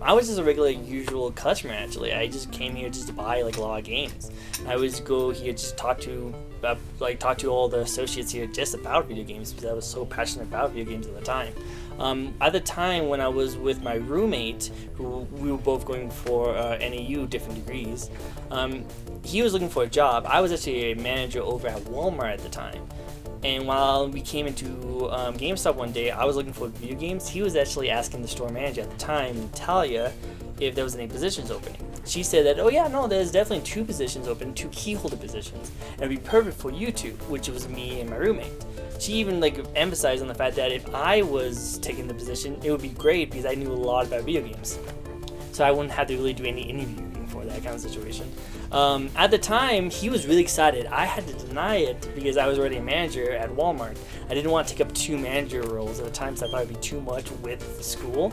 I was just a regular, usual customer. Actually, I just came here just to buy like a lot of games. I would go here just talk to all the associates here just about video games because I was so passionate about video games at the time. At the time when I was with my roommate, who we were both going for NAU, different degrees, he was looking for a job. I was actually a manager over at Walmart at the time. And while we came into GameStop one day, I was looking for video games. He was actually asking the store manager at the time, Natalia, if there was any positions opening. She said that, oh yeah, no, there's definitely 2 positions open, 2 key holder positions, and it'd be perfect for you two, which was me and my roommate. She even emphasized on the fact that if I was taking the position, it would be great because I knew a lot about video games. So I wouldn't have to really do any interviewing for that kind of situation. At the time, he was really excited. I had to deny it because I was already a manager at Walmart. I didn't want to take up 2 manager roles at the time, so I thought it'd be too much with school.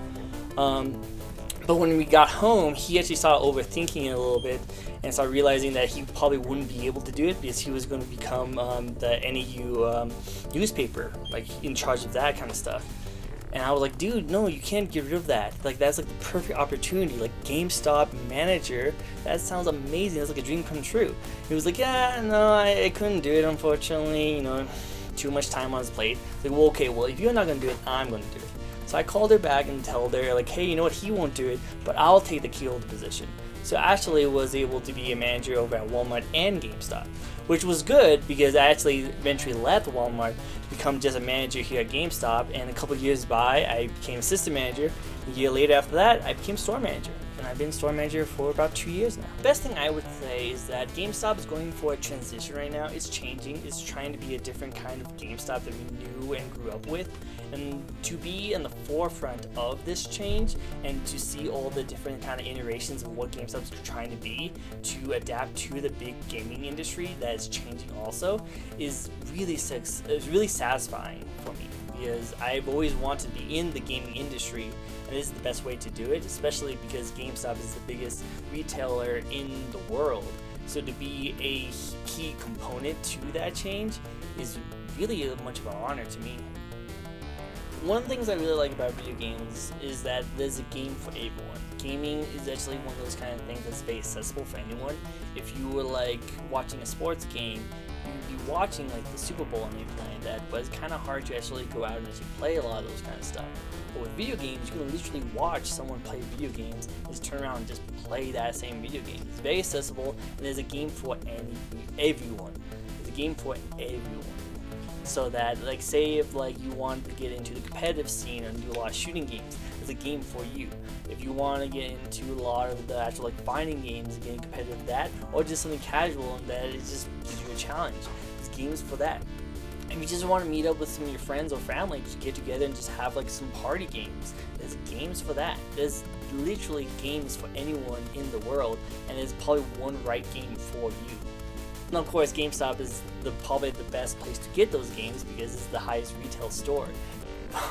But when we got home, he actually started overthinking it a little bit and started realizing that he probably wouldn't be able to do it because he was going to become the NAU newspaper, in charge of that kind of stuff. And I was like, dude, no, you can't get rid of that. That's the perfect opportunity. GameStop manager, that sounds amazing. That's like a dream come true. He was like, yeah, no, I couldn't do it, unfortunately. Too much time on his plate. Well, okay, if you're not going to do it, I'm going to do it. So I called her back and told her, hey, you know what, he won't do it, but I'll take the key holder position. So I actually was able to be a manager over at Walmart and GameStop, which was good because I actually eventually left Walmart to become just a manager here at GameStop, and a couple years by, I became assistant manager. A year later after that, I became store manager, and I've been store manager for about 2 years now. Best thing I would say is that GameStop is going for a transition right now. It's changing. It's trying to be a different kind of GameStop that we knew and grew up with. And to be in the forefront of this change and to see all the different kind of iterations of what GameStop is trying to be to adapt to the big gaming industry that is changing also is really satisfying for me because I've always wanted to be in the gaming industry, and this is the best way to do it, especially because GameStop is the biggest retailer in the world. So to be a key component to that change is really much of an honor to me. One of the things I really like about video games is that there's a game for everyone. Gaming is actually one of those kind of things that's very accessible for anyone. If you were watching a sports game, you'd be watching the Super Bowl and you're playing that, but it's kind of hard to actually go out and actually play a lot of those kind of stuff. But with video games, you can literally watch someone play video games and just turn around and just play that same video game. It's very accessible, and there's a game for everyone. There's a game for everyone. So that, say if you want to get into the competitive scene and do a lot of shooting games, there's a game for you. If you want to get into a lot of the actual fighting games and getting competitive with that, or just something casual and that it just gives you a challenge, there's games for that. If you just want to meet up with some of your friends or family, just get together and just have some party games, there's games for that. There's literally games for anyone in the world, and there's probably one right game for you. And of course, GameStop is probably the best place to get those games because it's the highest retail store.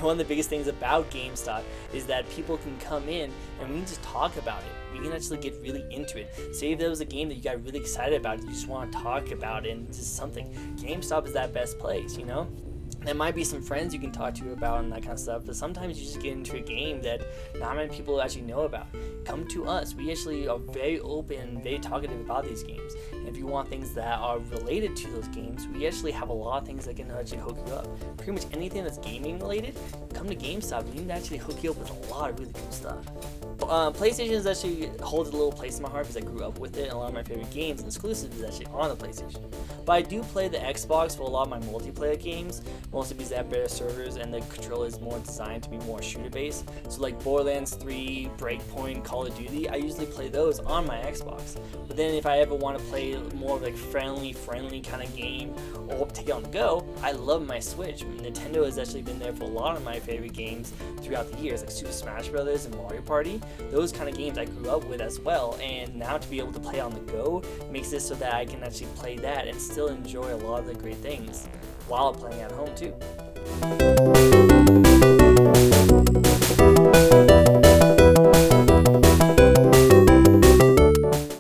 One of the biggest things about GameStop is that people can come in and we can just talk about it. We can actually get really into it. Say if there was a game that you got really excited about, you just want to talk about it and just something. GameStop is that best place, There might be some friends you can talk to about and that kind of stuff, but sometimes you just get into a game that not many people actually know about. Come to us. We actually are very open, very talkative about these games. And if you want things that are related to those games, we actually have a lot of things that can actually hook you up. Pretty much anything that's gaming related, come to GameStop. We can actually hook you up with a lot of really cool stuff. PlayStation is actually holds a little place in my heart because I grew up with it, and a lot of my favorite games and exclusives is actually on the PlayStation. But I do play the Xbox for a lot of my multiplayer games, mostly because they have better servers and the controller is more designed to be more shooter based. So Borderlands 3, Breakpoint, Call of Duty, I usually play those on my Xbox. But then if I ever want to play more of friendly kind of game or take it on the go, I love my Switch. Nintendo has actually been there for a lot of my favorite games throughout the years, like Super Smash Bros. And Mario Party. Those kind of games I grew up with as well, and now to be able to play on the go makes it so that I can actually play that and still enjoy a lot of the great things while playing at home too.